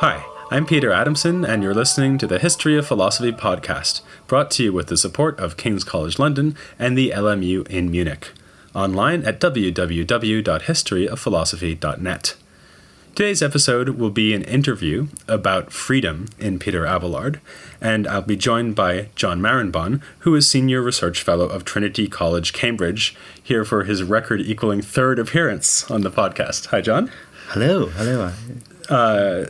Hi, I'm Peter Adamson, and you're listening to the History of Philosophy podcast, brought to you with the support of King's College London and the LMU in Munich. Online at www.historyofphilosophy.net. Today's episode will be an interview about freedom in Peter Abelard, and I'll be joined by John Marenbon, who is Senior Research Fellow of Trinity College, Cambridge, here for his record-equaling third appearance on the podcast. Hi, John. Hello.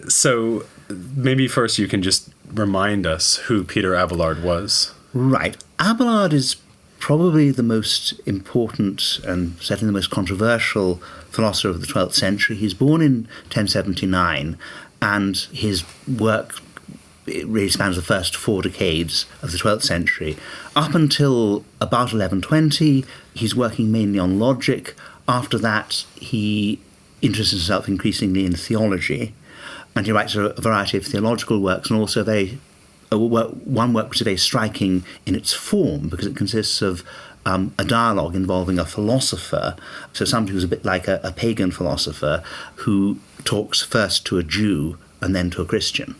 So maybe first you can just remind us who Peter Abelard was. Right. Abelard is probably the most important and certainly the most controversial philosopher of the 12th century. He's born in 1079, and his work really spans the first 4 decades of the 12th century. Up until about 1120, he's working mainly on logic. After that, he interests himself increasingly in theology, and he writes a variety of theological works, and also one work which is very striking in its form, because it consists of a dialogue involving a philosopher, so somebody who's a bit like a pagan philosopher, who talks first to a Jew and then to a Christian.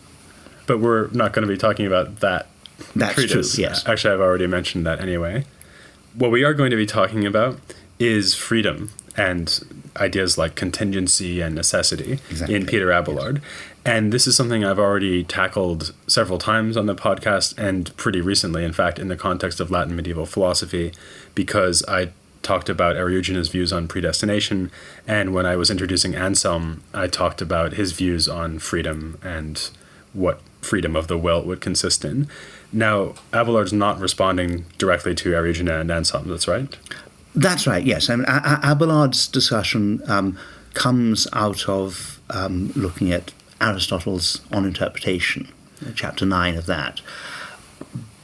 But we're not going to be talking about that treatise. True, yes. Actually, I've already mentioned that anyway. What we are going to be talking about is freedom and ideas like contingency and necessity in Peter Abelard. And this is something I've already tackled several times on the podcast, and pretty recently, in fact, in the context of Latin medieval philosophy, because I talked about Eriugenes' views on predestination, and when I was introducing Anselm, I talked about his views on freedom and what freedom of the will would consist in. Now, Abelard's not responding directly to Eriugenes and Anselm, that's right? That's right, yes. I mean, Abelard's discussion comes out of looking at Aristotle's On Interpretation, chapter 9 of that,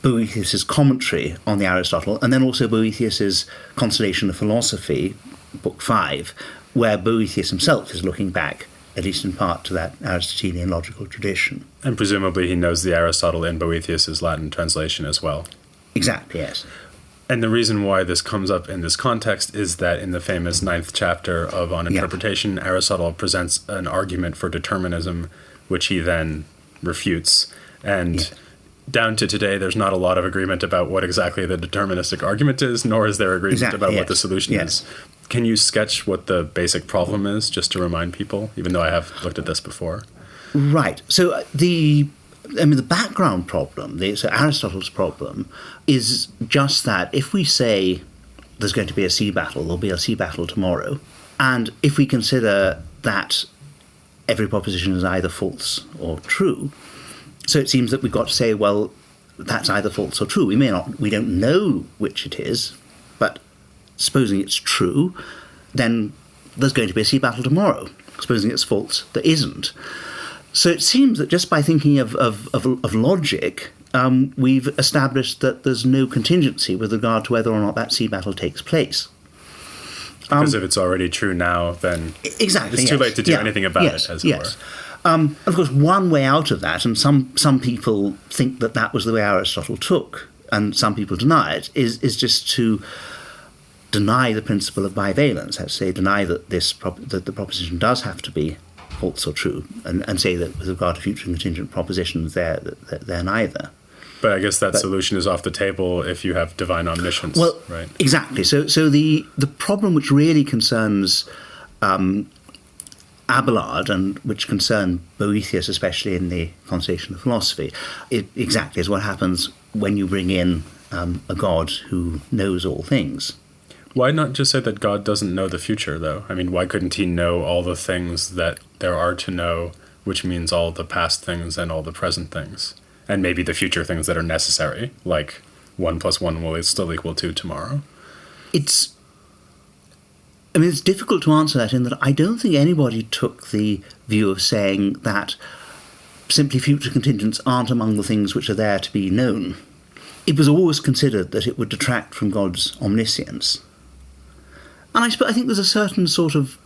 Boethius's commentary on the Aristotle, and then also Boethius's Consolation of Philosophy, book 5, where Boethius himself is looking back, at least in part, to that Aristotelian logical tradition. And presumably he knows the Aristotle in Boethius's Latin translation as well. Exactly, yes. And the reason why this comes up in this context is that in the famous 9th chapter of On Interpretation, Aristotle presents an argument for determinism, which he then refutes. And down to today, there's not a lot of agreement about what exactly the deterministic argument is, nor is there agreement about what the solution is. Can you sketch what the basic problem is, just to remind people, even though I have looked at this before? Right. So the background problem, so Aristotle's problem, is just that if we say there's going to be a sea battle, there'll be a sea battle tomorrow, and if we consider that every proposition is either false or true, so it seems that we've got to say, well, that's either false or true. We don't know which it is, but supposing it's true, then there's going to be a sea battle tomorrow. Supposing it's false, there isn't. So it seems that just by thinking of logic, we've established that there's no contingency with regard to whether or not that sea battle takes place. Because if it's already true now, then it's too late to do anything about it, as it were. Of course, one way out of that, and some people think that was the way Aristotle took, and some people deny it, is just to deny the principle of bivalence. That's to say, deny that that the proposition does have to be false or true, and say that with regard to future contingent propositions, they're neither. But I guess that solution is off the table if you have divine omniscience, right? Exactly. So the problem which really concerns Abelard, and which concerned Boethius, especially in the Consolation of Philosophy, exactly is what happens when you bring in a God who knows all things. Why not just say that God doesn't know the future, though? I mean, why couldn't he know all the things that there are to know, which means all the past things and all the present things, and maybe the future things that are necessary, like 1 + 1 will still equal 2 tomorrow? It's difficult to answer that, in that I don't think anybody took the view of saying that simply future contingents aren't among the things which are there to be known. It was always considered that it would detract from God's omniscience. And I think there's a certain sort of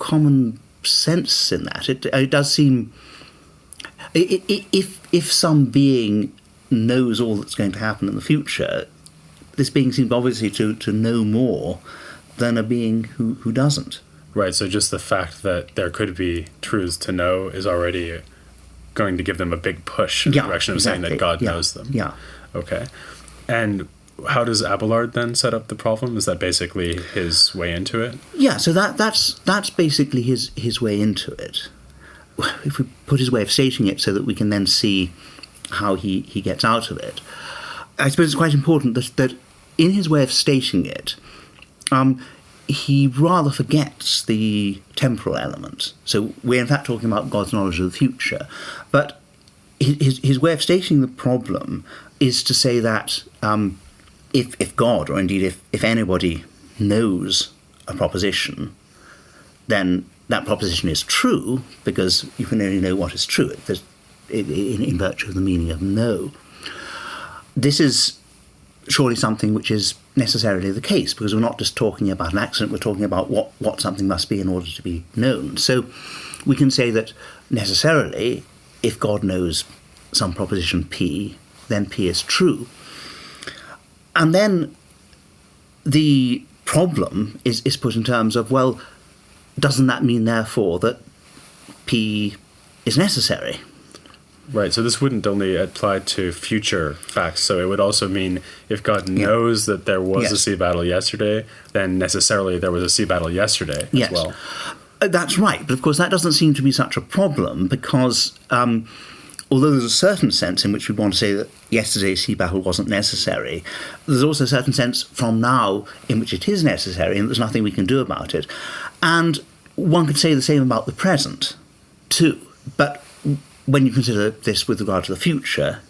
common sense in that. It does seem, if some being knows all that's going to happen in the future, this being seems obviously to know more than a being who doesn't. Right, so just the fact that there could be truths to know is already going to give them a big push in the direction of saying that God knows them. Yeah. Okay. And how does Abelard then set up the problem? Is that basically his way into it? Yeah, so that's basically his way into it. If we put his way of stating it so that we can then see how he gets out of it, I suppose it's quite important that in his way of stating it, he rather forgets the temporal element. So we're in fact talking about God's knowledge of the future, but his way of stating the problem is to say that if God, or indeed if anybody knows a proposition, then that proposition is true, because you can only know what is true in virtue of the meaning of know. This is surely something which is necessarily the case, because we're not just talking about an accident, we're talking about what something must be in order to be known. So we can say that necessarily, if God knows some proposition P, then P is true. And then the problem is put in terms of, well, doesn't that mean therefore that P is necessary? Right, so this wouldn't only apply to future facts, so it would also mean if God knows that there was a sea battle yesterday, then necessarily there was a sea battle yesterday as well. That's right, but of course that doesn't seem to be such a problem, because although there's a certain sense in which we want to say that yesterday's sea battle wasn't necessary, there's also a certain sense from now in which it is necessary and there's nothing we can do about it. And one could say the same about the present too, but when you consider this with regard to the future,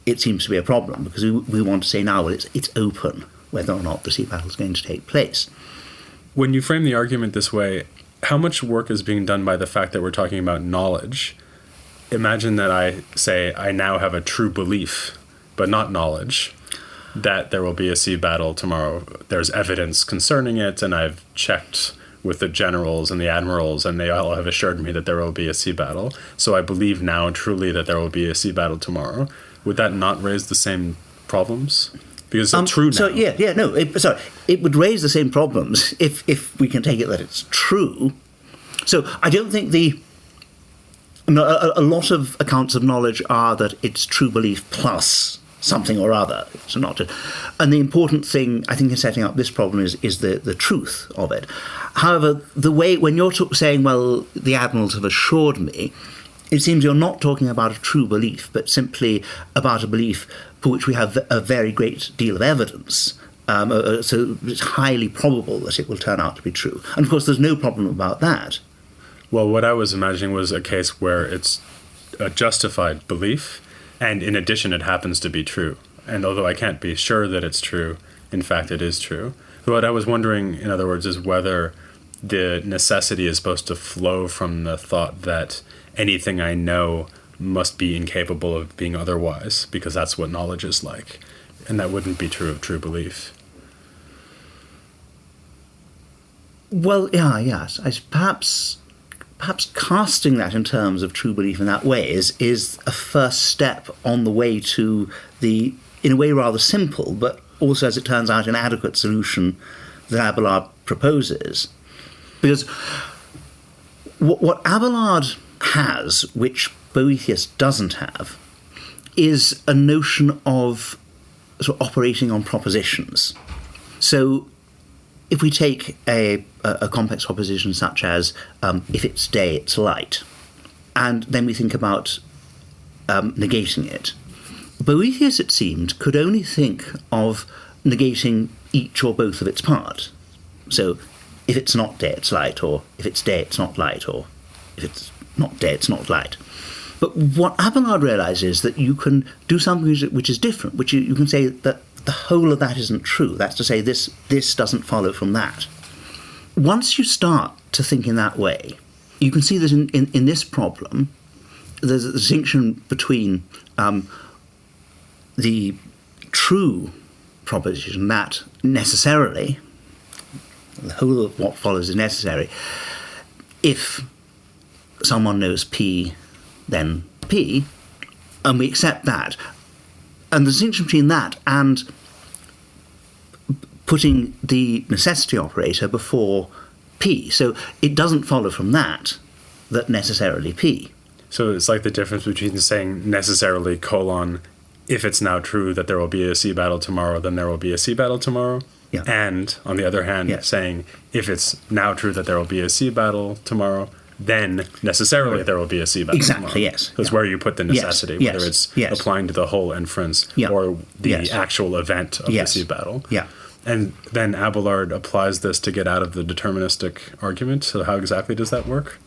it seems to be a problem, because we want to say now, well, it's open whether or not the sea battle is going to take place. When you frame the argument this way, how much work is being done by the fact that we're talking about knowledge? Imagine that I say I now have a true belief, but not knowledge, that there will be a sea battle tomorrow. There's evidence concerning it, and I've checked with the generals and the admirals, and they all have assured me that there will be a sea battle. So I believe now truly that there will be a sea battle tomorrow. Would that not raise the same problems? Because it's true now. So it would raise the same problems if we can take it that it's true. So I don't think a lot of accounts of knowledge are that it's true belief plus something or other. So and the important thing, I think, in setting up this problem is the truth of it. However, the way, when you're saying, well, the admirals have assured me, it seems you're not talking about a true belief, but simply about a belief for which we have a very great deal of evidence. So it's highly probable that it will turn out to be true. And of course, there's no problem about that. Well, what I was imagining was a case where it's a justified belief, and in addition, it happens to be true. And although I can't be sure that it's true, in fact, it is true. What I was wondering, in other words, is whether the necessity is supposed to flow from the thought that anything I know must be incapable of being otherwise, because that's what knowledge is like. And that wouldn't be true of true belief. Well, yes. Perhaps casting that in terms of true belief in that way is a first step on the way to the, in a way, rather simple, but also, as it turns out, an adequate solution that Abelard proposes. Because what Abelard has, which Boethius doesn't have, is a notion of sort of operating on propositions. So if we take a complex proposition such as if it's day, it's light, and then we think about negating it, Boethius, it seemed, could only think of negating each or both of its parts. So if it's not day, it's light, or if it's day, it's not light, or if it's not day, it's not light. But what Abelard realizes is that you can do something which is different, which you can say that the whole of that isn't true. That's to say this doesn't follow from that. Once you start to think in that way, you can see that in this problem, there's a distinction between the true proposition that necessarily, the whole of what follows is necessary. If someone knows P, then P, and we accept that. And the distinction between that and putting the necessity operator before P. So it doesn't follow from that necessarily P. So it's like the difference between saying necessarily colon, if it's now true that there will be a sea battle tomorrow, then there will be a sea battle tomorrow. Yeah. And on the other hand, saying if it's now true that there will be a sea battle tomorrow, then necessarily there will be a sea battle tomorrow. Exactly, yes. That's where you put the necessity, whether it's applying to the whole inference or the actual event of the sea battle. Yeah. And then Abelard applies this to get out of the deterministic argument. So how exactly does that work?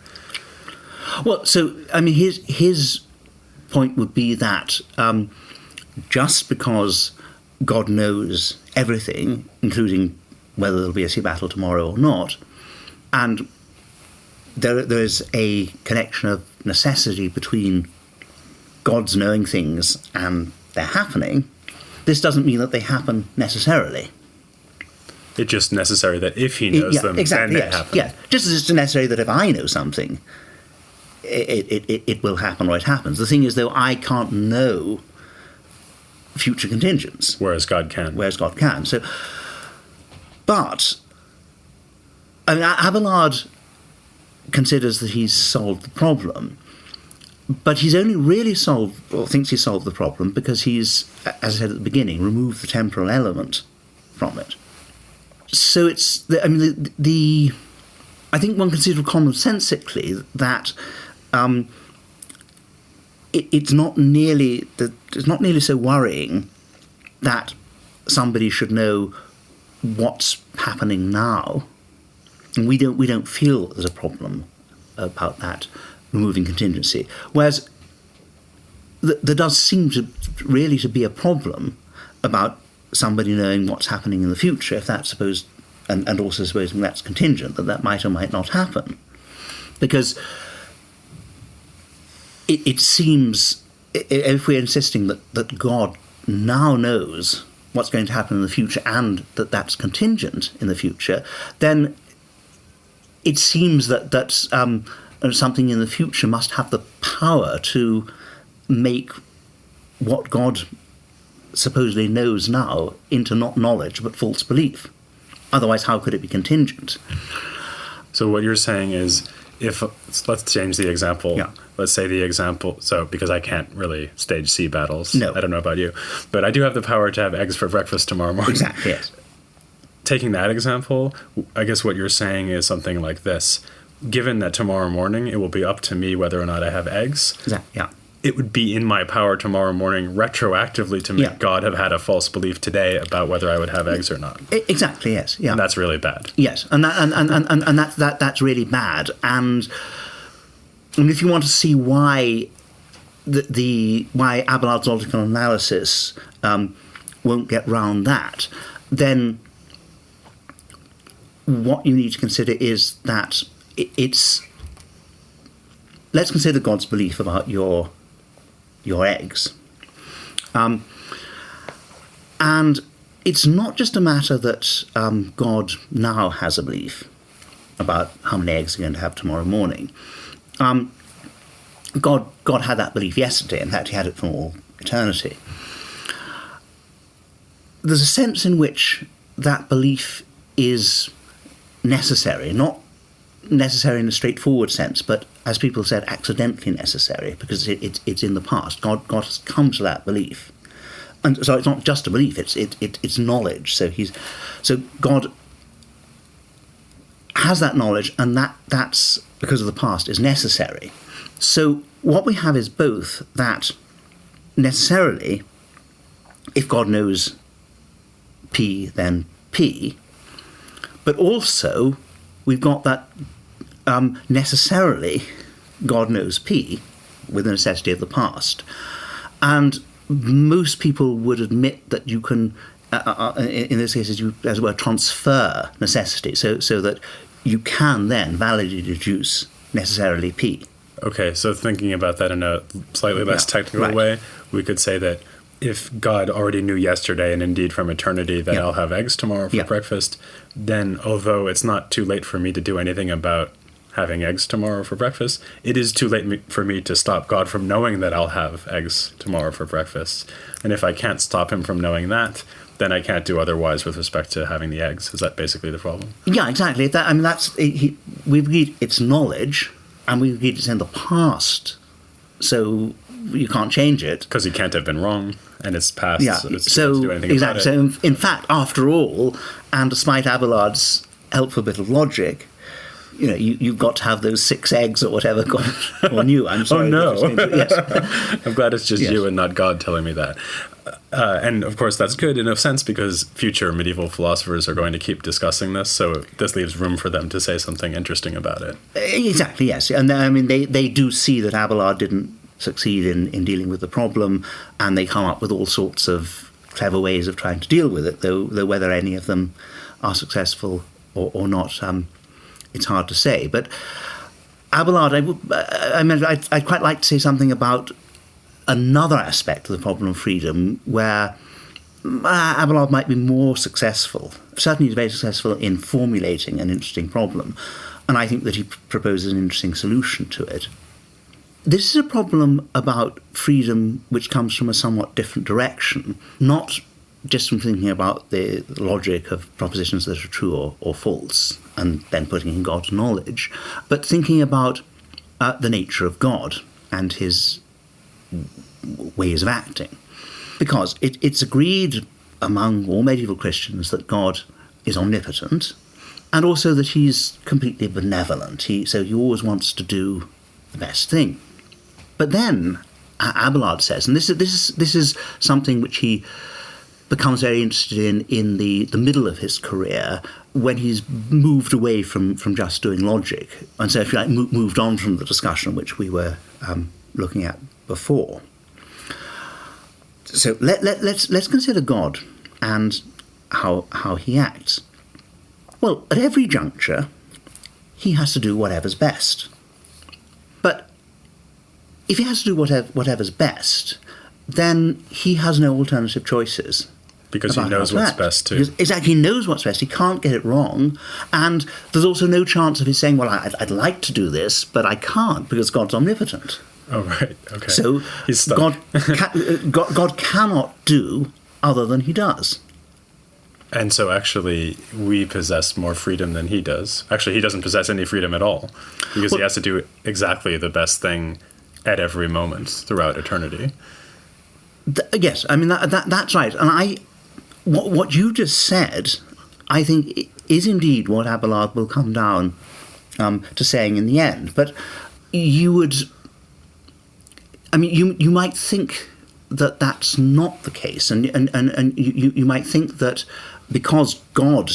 Well, so, I mean, his point would be that just because God knows everything, including whether there'll be a sea battle tomorrow or not, and there is a connection of necessity between God's knowing things and they're happening, this doesn't mean that they happen necessarily. It's just necessary that if he knows them, then they happen. Yeah, just as it's necessary that if I know something, it will happen or it happens. The thing is, though, I can't know future contingents. Whereas God can. So, but, I mean, Abelard considers that he's solved the problem, but he's only really solved, or thinks he's solved the problem, because he's, as I said at the beginning, removed the temporal element from it. So it's, I think one can see commonsensically that it's not nearly so worrying that somebody should know what's happening now, and we don't feel there's a problem about that removing contingency. Whereas there does seem to be a problem about somebody knowing what's happening in the future, if that's supposed, and also supposing that's contingent, that might or might not happen. Because it seems, if we're insisting that God now knows what's going to happen in the future and that's contingent in the future, then it seems that something in the future must have the power to make what God supposedly knows now into not knowledge but false belief. Otherwise, how could it be contingent? So what you're saying is, let's change the example. Yeah. Let's say the example, so because I can't really stage sea battles. No. I don't know about you, but I do have the power to have eggs for breakfast tomorrow morning. Exactly, yes. Taking that example, I guess what you're saying is something like this. Given that tomorrow morning it will be up to me whether or not I have eggs, Exactly, yeah. It would be in my power tomorrow morning retroactively to make God have had a false belief today about whether I would have eggs or not. Exactly, yes. Yeah. And that's really bad. Yes, and that's really bad. And if you want to see why why Abelard's logical analysis won't get round that, then what you need to consider is that it's. Let's consider God's belief about your eggs. And it's not just a matter that God now has a belief about how many eggs you're going to have tomorrow morning. God had that belief yesterday. In fact, he had it from all eternity. There's a sense in which that belief is necessary, not necessary in a straightforward sense, but as people said, accidentally necessary, because it's in the past. God has come to that belief, and so it's not just a belief; it's knowledge. So God has that knowledge, and that's because of the past is necessary. So what we have is both that necessarily, if God knows P, then P, but also we've got that necessarily God knows P with the necessity of the past. And most people would admit that you can, in those cases, you, as it were, transfer necessity, so that you can then validly deduce necessarily P. Okay, so thinking about that in a slightly less technical way, we could say that if God already knew yesterday and indeed from eternity that I'll have eggs tomorrow for breakfast, then although it's not too late for me to do anything about having eggs tomorrow for breakfast, it is too late for me to stop God from knowing that I'll have eggs tomorrow for breakfast. And if I can't stop him from knowing that, then I can't do otherwise with respect to having the eggs. Is that basically the problem? Yeah, exactly. We've agreed it's knowledge, and we've agreed it's in the past so you can't change it. Because he can't have been wrong, and it's past, Yeah, so it's to do anything exactly. about it. So in fact, after all, and despite Abelard's helpful bit of logic, you've got to have those 6 eggs or whatever God or new. I'm sorry. Oh, no. Yes. I'm glad it's just Yes. you and not God telling me that. And of course, that's good in a sense because future medieval philosophers are going to keep discussing this. So this leaves room for them to say something interesting about it. Exactly, yes. And I mean, they do see that Abelard didn't succeed in dealing with the problem, and they come up with all sorts of clever ways of trying to deal with it, though whether any of them are successful or not, it's hard to say. But Abelard, I'd quite like to say something about another aspect of the problem of freedom where Abelard might be more successful. Certainly he's very successful in formulating an interesting problem, and I think that he proposes an interesting solution to it. This is a problem about freedom which comes from a somewhat different direction, not just from thinking about the logic of propositions that are true or false and then putting in God's knowledge, but thinking about the nature of God and his ways of acting. Because it's agreed among all medieval Christians that God is omnipotent and also that he's completely benevolent. So he always wants to do the best thing. But then Abelard says, and this is something which he becomes very interested in the middle of his career when he's moved away from just doing logic, and so if you like moved on from the discussion which we were looking at before. So let's consider God and how he acts. Well, at every juncture, he has to do whatever's best. But if he has to do whatever's best, then he has no alternative choices. Because he knows what's best, too. Exactly, he knows what's best. He can't get it wrong. And there's also no chance of his saying, well, I'd like to do this, but I can't because God's omnipotent. Oh, right. Okay. So he's stuck. God cannot do other than he does. And so actually, we possess more freedom than he does. Actually, he doesn't possess any freedom at all because he has to do exactly the best thing at every moment throughout eternity. Yes, I mean, that's right. And what you just said, I think, is indeed what Abelard will come down to saying in the end. But you might think that that's not the case, and you might think that because God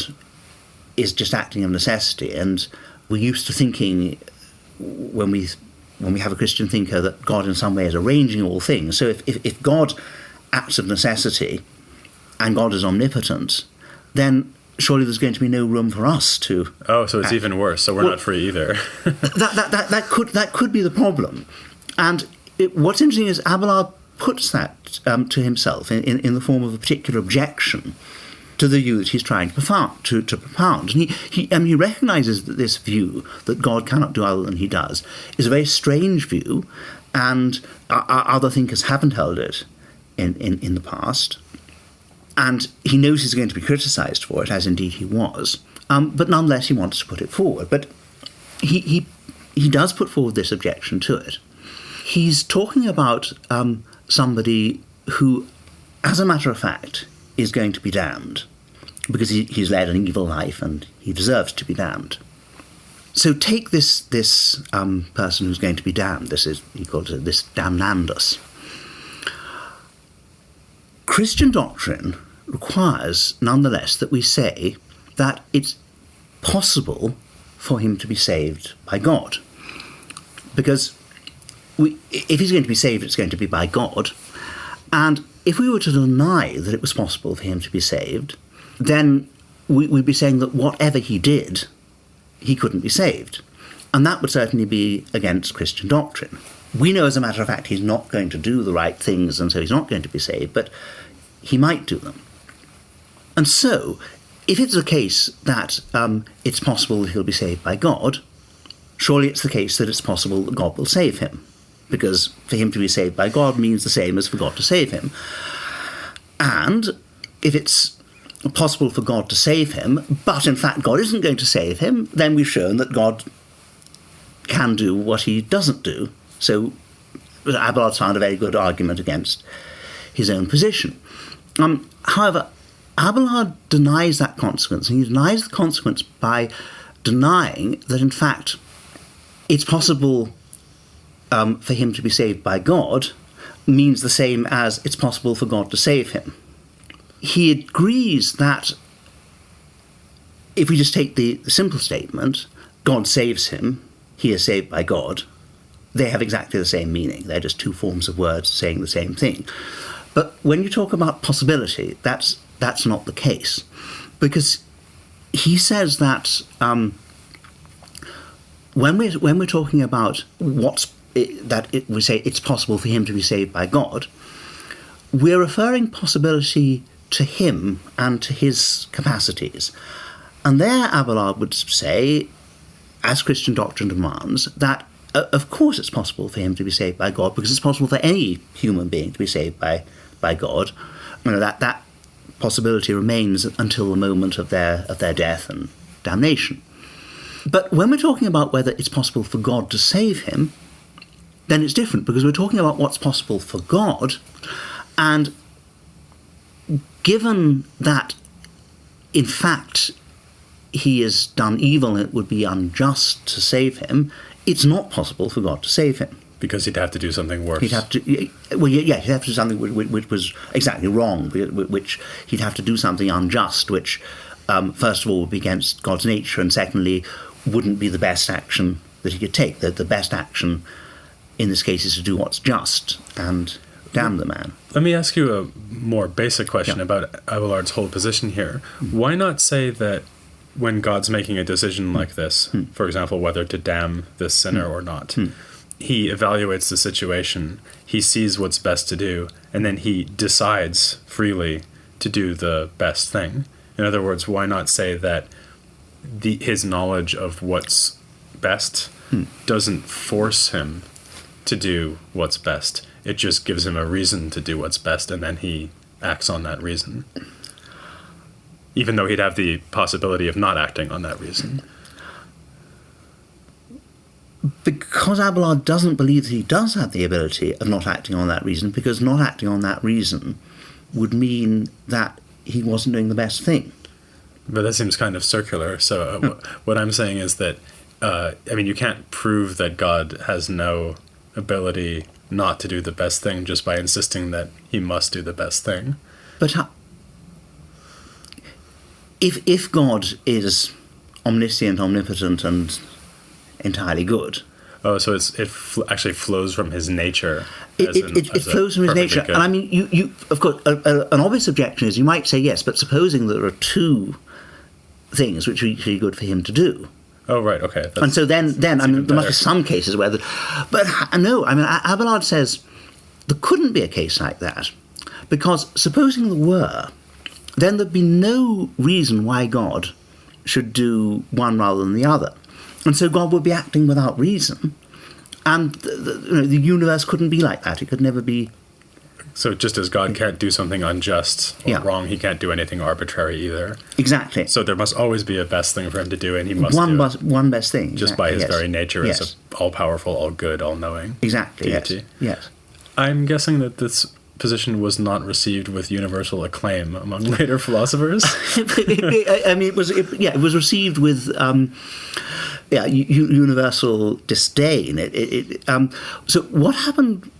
is just acting of necessity, and we're used to thinking when we have a Christian thinker that God in some way is arranging all things. So if God acts of necessity and God is omnipotent, then surely there's going to be no room for us to. Oh, so it's even worse. So we're not free either. that could be the problem. And what's interesting is Abelard puts that to himself in the form of a particular objection to the view that he's trying to propound. And he recognises that this view, that God cannot do other than he does, is a very strange view, and other thinkers haven't held it in the past. And he knows he's going to be criticised for it, as indeed he was. But nonetheless, he wants to put it forward. But he does put forward this objection to it. He's talking about somebody who, as a matter of fact, is going to be damned because he's led an evil life and he deserves to be damned. So take this person who's going to be damned. He calls it this damnandus. Christian doctrine requires, nonetheless, that we say that it's possible for him to be saved by God. Because if he's going to be saved, it's going to be by God. And if we were to deny that it was possible for him to be saved, then we'd be saying that whatever he did, he couldn't be saved. And that would certainly be against Christian doctrine. We know, as a matter of fact, he's not going to do the right things, and so he's not going to be saved, but he might do them. And so, if it's the case that it's possible that he'll be saved by God, surely it's the case that it's possible that God will save him, because for him to be saved by God means the same as for God to save him. And if it's possible for God to save him, but in fact God isn't going to save him, then we've shown that God can do what he doesn't do. So Abelard found a very good argument against his own position. However, Abelard denies that consequence, and he denies the consequence by denying that, in fact, it's possible for him to be saved by God means the same as it's possible for God to save him. He agrees that if we just take the simple statement, God saves him, he is saved by God, they have exactly the same meaning. They're just two forms of words saying the same thing. But when you talk about possibility, that's not the case. Because he says that when we're talking about we say it's possible for him to be saved by God, we're referring possibility to him and to his capacities. And there Abelard would say, as Christian doctrine demands, that of course it's possible for him to be saved by God, because it's possible for any human being to be saved by God. That possibility remains until the moment of their death and damnation. But when we're talking about whether it's possible for God to save him, then it's different, because we're talking about what's possible for God, and given that, in fact, he has done evil and it would be unjust to save him, it's not possible for God to save him. Because he'd have to do something worse. He'd have to do something which was exactly wrong, which he'd have to do something unjust, which, first of all, would be against God's nature, and secondly, wouldn't be the best action that he could take. The best action in this case is to do what's just and damn the man. Let me ask you a more basic question about Abelard's whole position here. Why not say that when God's making a decision like this, for example, whether to damn this sinner or not, he evaluates the situation, he sees what's best to do, and then he decides freely to do the best thing? In other words, why not say that his knowledge of what's best doesn't force him to do what's best? It just gives him a reason to do what's best, and then he acts on that reason, even though he'd have the possibility of not acting on that reason. Because Abelard doesn't believe that he does have the ability of not acting on that reason, because not acting on that reason would mean that he wasn't doing the best thing. But that seems kind of circular. So what I'm saying is that, you can't prove that God has no ability not to do the best thing just by insisting that he must do the best thing. But if God is omniscient, omnipotent, and entirely good... Oh, so it actually flows from his nature. It flows from his nature. Good. And you of course, an obvious objection is you might say, yes, but supposing there are two things which are equally good for him to do. Oh, right, okay. And so then there must be some cases where... But no, Abelard says there couldn't be a case like that, because supposing there were, then there'd be no reason why God should do one rather than the other. And so God would be acting without reason, and the universe couldn't be like that. It could never be... So just as God can't do something unjust or wrong, he can't do anything arbitrary either. Exactly. So there must always be a best thing for him to do, and he must one best thing. Just by his very nature as an all-powerful, all-good, all-knowing deity. Yes. I'm guessing that this position was not received with universal acclaim among later philosophers. It was received with universal disdain. So what happened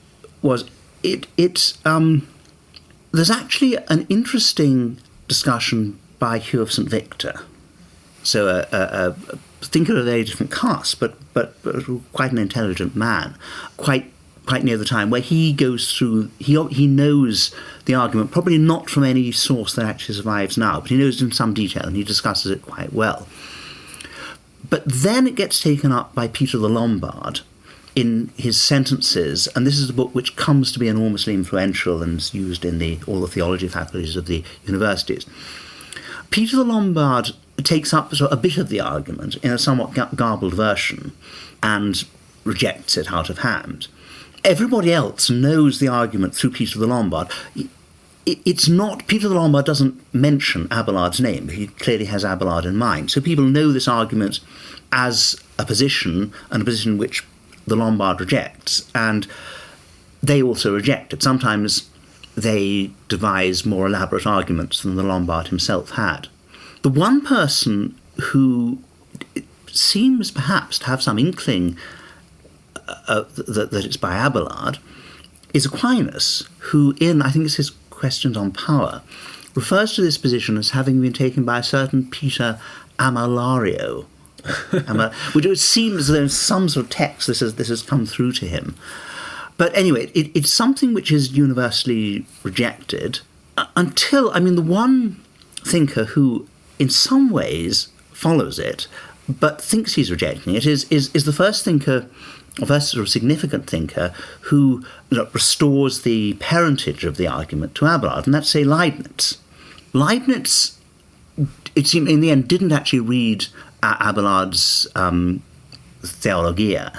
was there's actually an interesting discussion by Hugh of St. Victor. So a thinker of a very different caste, but quite an intelligent man, quite near the time, where he goes through, he knows the argument, probably not from any source that actually survives now, but he knows it in some detail, and he discusses it quite well. But then it gets taken up by Peter the Lombard in his Sentences, and this is a book which comes to be enormously influential and is used in all the theology faculties of the universities. Peter the Lombard takes up a bit of the argument in a somewhat garbled version and rejects it out of hand. Everybody else knows the argument through Peter the Lombard. It's not... Peter the Lombard doesn't mention Abelard's name. He clearly has Abelard in mind. So people know this argument as a position, and a position which the Lombard rejects. And they also reject it. Sometimes they devise more elaborate arguments than the Lombard himself had. The one person who seems perhaps to have some inkling that it's by Abelard is Aquinas, who I think it's his Questions on Power, refers to this position as having been taken by a certain Peter Amalario, which it seems there's some sort of text this has come through to him. But anyway, it's something which is universally rejected until, the one thinker who in some ways follows it but thinks he's rejecting it is the first thinker, or first sort of significant thinker, who restores the parentage of the argument to Abelard, and that's, say, Leibniz. Leibniz, it seemed, in the end, didn't actually read Abelard's Theologia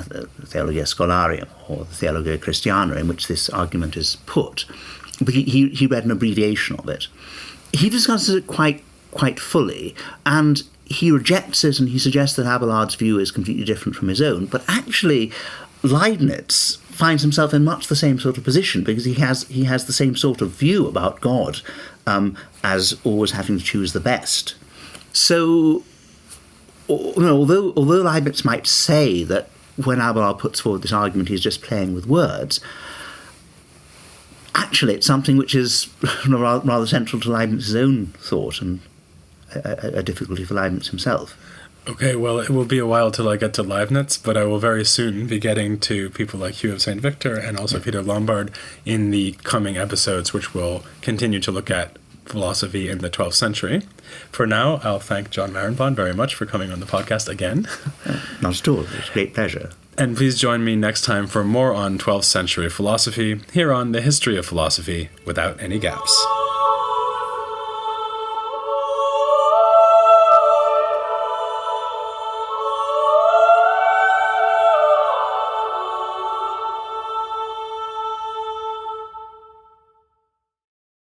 Scholarium, or the Theologia Christiana, in which this argument is put, but he read an abbreviation of it. He discusses it quite fully, and he rejects it, and he suggests that Abelard's view is completely different from his own. But actually, Leibniz finds himself in much the same sort of position, because he has the same sort of view about God as always having to choose the best. So, although Leibniz might say that when Abelard puts forward this argument, he's just playing with words, actually it's something which is rather central to Leibniz's own thought, and a difficulty for Leibniz himself. Okay, well, it will be a while till I get to Leibniz, but I will very soon be getting to people like Hugh of St. Victor and also Peter Lombard in the coming episodes, which will continue to look at philosophy in the 12th century. For now, I'll thank John Marenbon very much for coming on the podcast again. Not at all. It's a great pleasure. And please join me next time for more on 12th century philosophy here on The History of Philosophy Without Any Gaps.